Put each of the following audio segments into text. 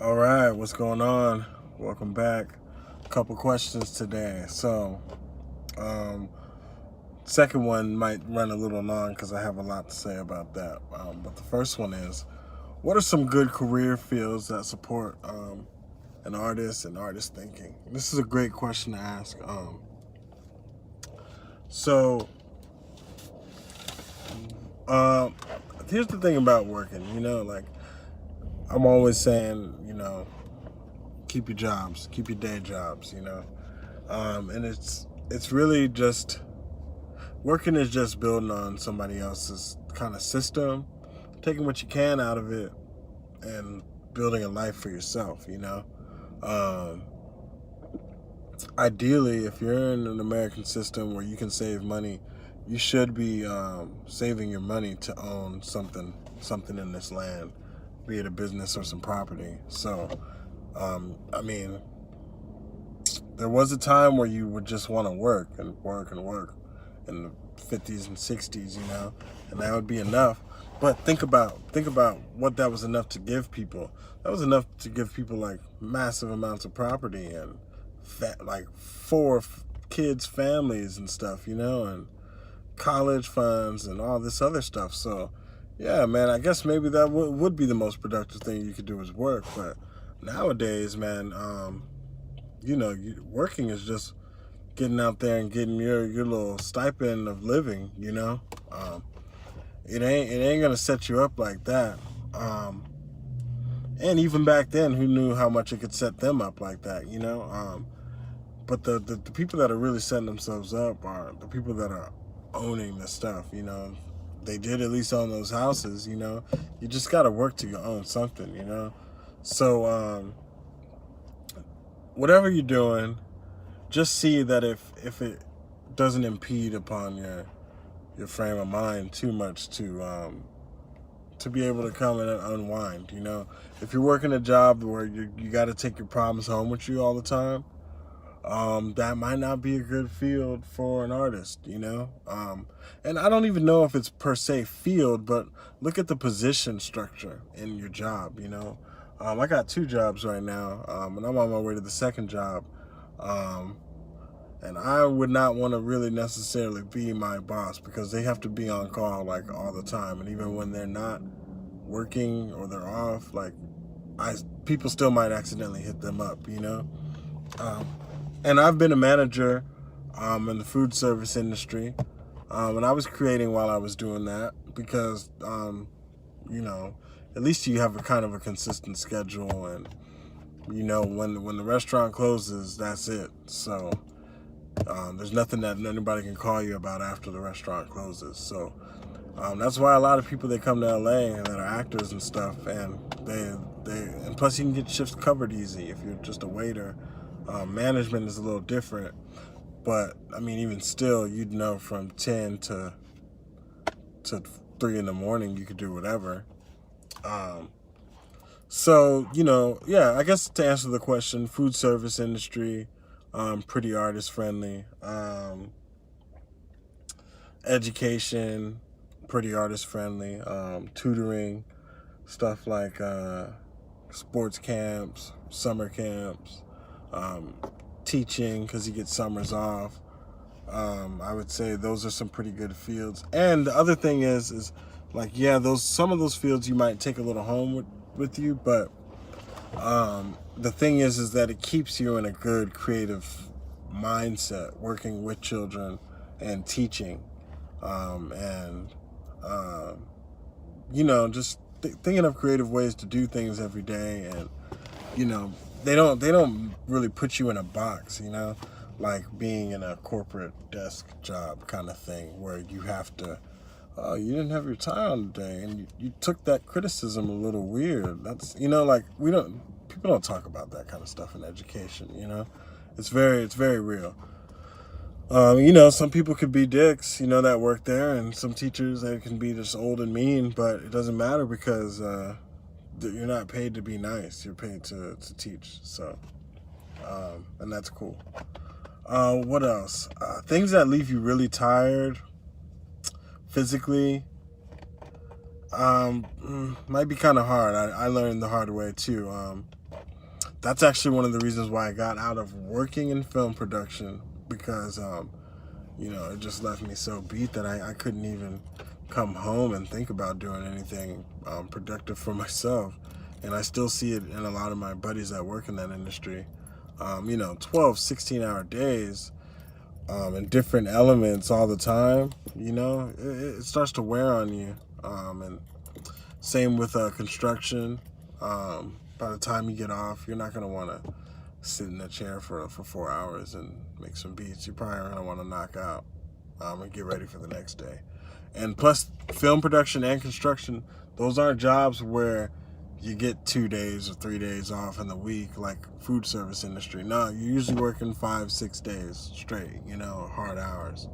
All right, what's going on? Welcome back. A couple questions today. Um, second one might run a little long because I have a lot to say about that. But the first one is, what are some good career fields that support an artist and artist thinking? This is a great question to ask. So, um, Here's the thing about working. Like I'm always saying, keep your jobs, keep your day jobs. And it's really just working is just building on somebody else's kind of system, taking what you can out of it, and building a life for yourself. Um, Ideally, if you're in an American system where you can save money, you should be saving your money to own something in this land, be it a business or some property. I mean, there was a time where you would just want to work and work and work in the 50s and 60s, and that would be enough. But think about what that was enough to give people. That was enough to give people like massive amounts of property and like kids, families and stuff, and college funds and all this other stuff. So, yeah, man, I guess maybe that would be the most productive thing you could do is work. But nowadays, man, working is just getting out there and getting your little stipend of living. Um, it ain't gonna set you up like that. And even back then, who knew how much it could set them up like that? But the people that are really setting themselves up are the people that are owning the stuff. They did at least own those houses. You just got to work to own something. So whatever you're doing, just see that if it doesn't impede upon your frame of mind too much to be able to come and unwind. If you're working a job where you got to take your problems home with you all the time, that might not be a good field for an artist. And I don't even know if it's per se field, but look at the position structure in your job. I got two jobs right now, and I'm on my way to the second job. Um, and I would not want to really necessarily be my boss because they have to be on call like all the time, and even when they're not working or they're off, like I people still might accidentally hit them up. Um, and I've been a manager in the food service industry, and I was creating while I was doing that because you know at least you have a kind of a consistent schedule, and when the restaurant closes, that's it. So there's nothing that anybody can call you about after the restaurant closes. So that's why a lot of people, they come to LA that are actors and stuff, and and plus you can get shifts covered easy if you're just a waiter. Management is a little different, but I mean, even still, you'd know from 10 to 3 in the morning you could do whatever. Um, yeah, I guess to answer the question, food service industry, pretty artist friendly. Education, pretty artist friendly. Tutoring, stuff like sports camps, summer camps, um, teaching because you get summers off. I would say those are some pretty good fields. And the other thing is like, yeah, those some of those fields you might take a little home with you, but the thing is that it keeps you in a good creative mindset, working with children and teaching, and just thinking of creative ways to do things every day. And you know they don't really put you in a box, like being in a corporate desk job kind of thing where you have to, oh, you didn't have your tie on today, and you took that criticism a little weird. That's, like, people don't talk about that kind of stuff in education. It's very real. Some people could be dicks, that work there, and some teachers, they can be just old and mean, but it doesn't matter because you're not paid to be nice. You're paid to teach. So, and that's cool. What else? Things that leave you really tired physically, might be kind of hard. I learned the hard way too. that's actually one of the reasons why I got out of working in film production, because it just left me so beat that I couldn't even come home and think about doing anything productive for myself. And I still see it in a lot of my buddies that work in that industry. 12, 16-hour days and different elements all the time, it starts to wear on you. And same with construction. By the time you get off, you're not going to want to sit in a chair for 4 hours and make some beats. You're probably going to want to knock out and get ready for the next day. And plus, film production and construction, those aren't jobs where you get 2 days or 3 days off in the week like food service industry. No, you're usually working 5-6 days straight, hard hours.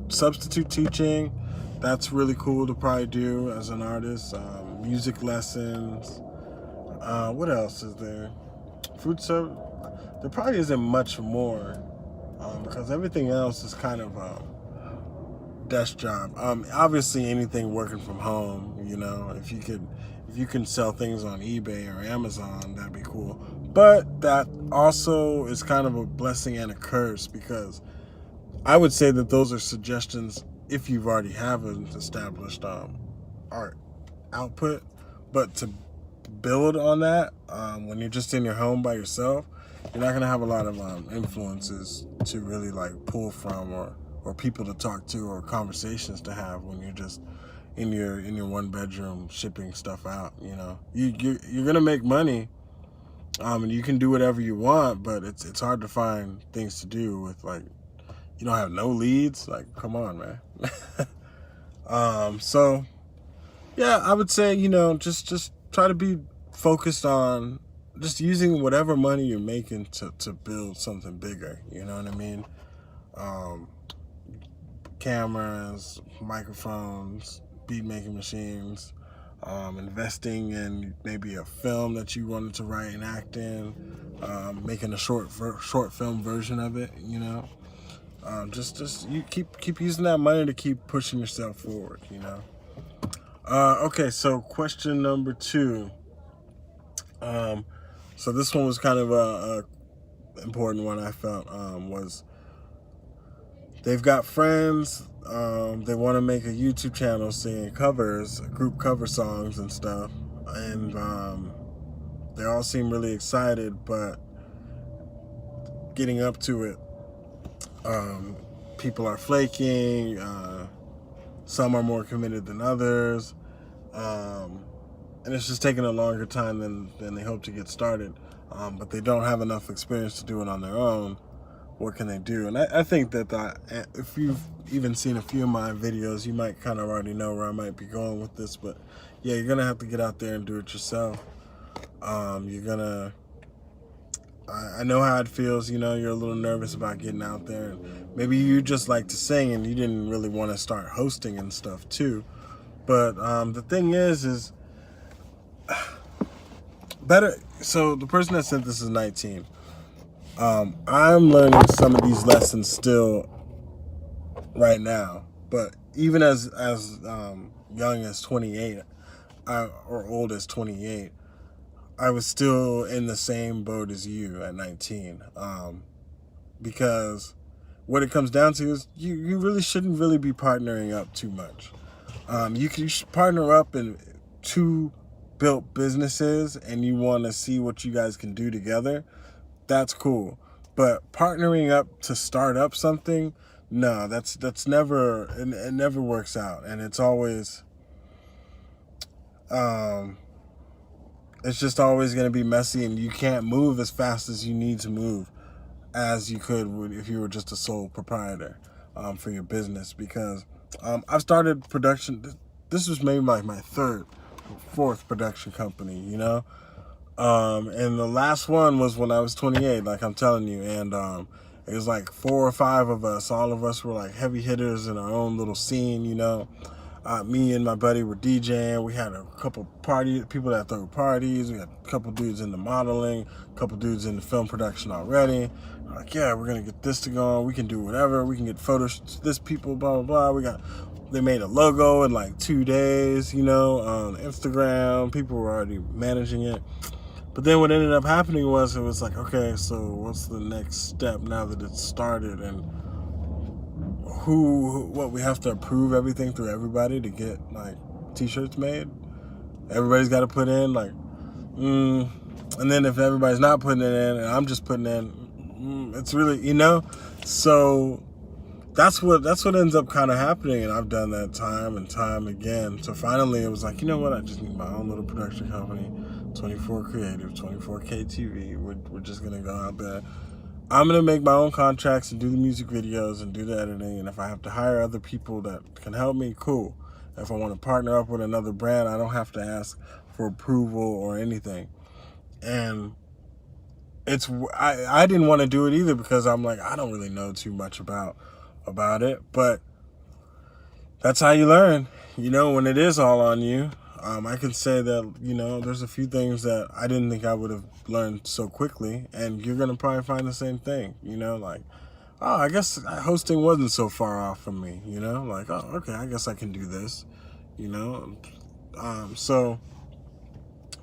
Substitute teaching, that's really cool to probably do as an artist. Music lessons. What else is there? Food service. There probably isn't much more because everything else is kind of desk job. Obviously, anything working from home. If you can sell things on eBay or Amazon, that'd be cool. But that also is kind of a blessing and a curse, because I would say that those are suggestions if you've already have an established art output. But to build on that, when you're just in your home by yourself, you're not gonna have a lot of influences to really like pull from, or people to talk to, or conversations to have when you're just in your one bedroom shipping stuff out. You're gonna make money, and you can do whatever you want, but it's hard to find things to do with, like, you don't have no leads. Like, come on, man. So yeah, I would say, just try to be focused on just using whatever money you're making to build something bigger. You know what I mean? Cameras, microphones, beat making machines, investing in maybe a film that you wanted to write and act in, making a short film version of it. Just you keep using that money to keep pushing yourself forward. Okay, so question number 2. So this one was kind of a important one, I felt. Was they've got friends, they want to make a YouTube channel singing covers, group cover songs and stuff, and they all seem really excited, but getting up to it, people are flaking, some are more committed than others, and it's just taking a longer time than they hope to get started, but they don't have enough experience to do it on their own. What can they do? And I think that if you've even seen a few of my videos, you might kind of already know where I might be going with this, but yeah, you're gonna have to get out there and do it yourself. I know how it feels, you're a little nervous about getting out there, and maybe you just like to sing and you didn't really want to start hosting and stuff too. But the thing is better. So the person that sent this is 19. I'm learning some of these lessons still right now, but even as young as 28, or old as 28, I was still in the same boat as you at 19, because what it comes down to is you really shouldn't really be partnering up too much. You should partner up in 2 built businesses, and you want to see what you guys can do together. That's cool. But partnering up to start up something, no, that's never, it never works out, and it's always it's just always going to be messy, and you can't move as fast as you need to move as you could if you were just a sole proprietor for your business. Because I've started production. This was maybe my 3rd, 4th production company, and the last one was when I was 28, like I'm telling you, and it was like 4 or 5 of us. All of us were like heavy hitters in our own little scene, Me and my buddy were DJing. We had a couple people that threw parties. We had a couple dudes into modeling, a couple dudes into film production already. Like, yeah, we're gonna get this to go on. We can do whatever. We can get photos. This people, blah blah blah. they made a logo in like 2 days, you know, on Instagram. People were already managing it. But then what ended up happening was, it was like, okay, so what's the next step now that it's started? And what we have to approve everything through everybody to get like t-shirts made. Everybody's got to put in like, and then if everybody's not putting it in and I'm just putting in, it's really, you know, so that's what ends up kind of happening. And I've done that time and time again. So finally it was like, you know what, I just need my own little production company, 24 Creative, 24K TV. We're just gonna go out there. I'm gonna make my own contracts and do the music videos and do the editing. And if I have to hire other people that can help me, cool. If I want to partner up with another brand, I don't have to ask for approval or anything. And I didn't want to do it either, because I'm like, I don't really know too much about it. But that's how you learn, you know, when it is all on you. I can say that, you know, there's a few things that I didn't think I would have learned so quickly, and you're going to probably find the same thing, you know, like, oh, I guess hosting wasn't so far off from me, you know, like, oh, okay, I guess I can do this, you know. So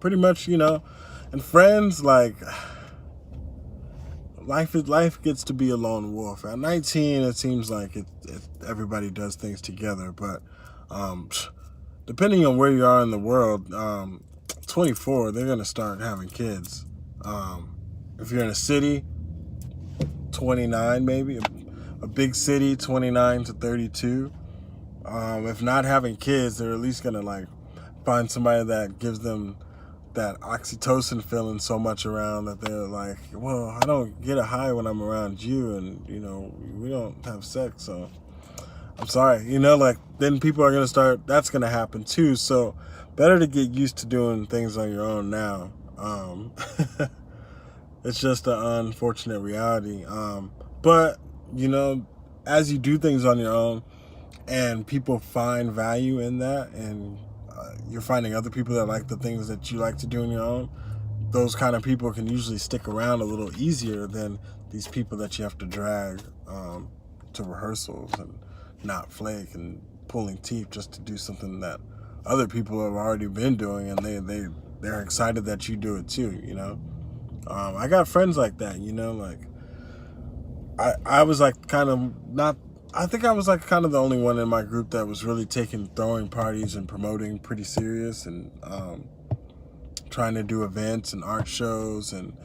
pretty much, you know, and friends, like, life gets to be a lone wolf. At 19, it seems like everybody does things together, but depending on where you are in the world, 24, they're going to start having kids. If you're in a city, 29 maybe, a big city, 29 to 32. If not having kids, they're at least going to like find somebody that gives them that oxytocin feeling so much around that they're like, well, I don't get a high when I'm around you, and, you know, we don't have sex, so I'm sorry, you know, like, then people are going to start, that's going to happen too. So better to get used to doing things on your own now. It's just an unfortunate reality. But, you know, as you do things on your own and people find value in that, and you're finding other people that like the things that you like to do on your own, those kind of people can usually stick around a little easier than these people that you have to drag to rehearsals and not flake and pulling teeth just to do something that other people have already been doing, and they're excited that you do it too, you know. I got friends like that, you know, like I was like kind of not, I think I was like kind of the only one in my group that was really taking throwing parties and promoting pretty serious, and trying to do events and art shows and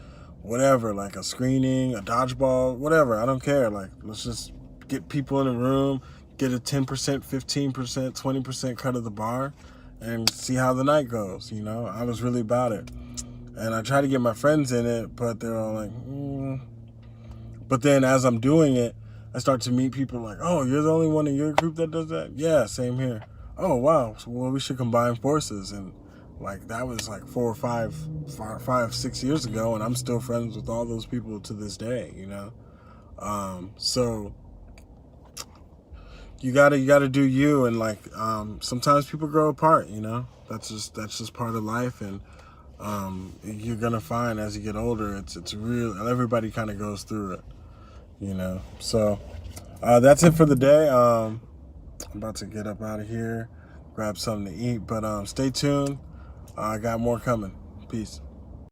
whatever, like a screening, a dodgeball, whatever, I don't care. Like, let's just get people in a room, get a 10%, 15%, 20% cut of the bar, and see how the night goes, you know. I was really about it. And I try to get my friends in it, but they're all like, But then as I'm doing it, I start to meet people like, oh, you're the only one in your group that does that? Yeah, same here. Oh, wow. So, well, we should combine forces. And like, that was like 6 years ago, and I'm still friends with all those people to this day, you know? So you gotta do you, and like, sometimes people grow apart, you know? That's just part of life. And you're gonna find as you get older, it's real, everybody kind of goes through it, you know. So that's it for the day. I'm about to get up out of here, grab something to eat, but stay tuned. I got more coming. Peace.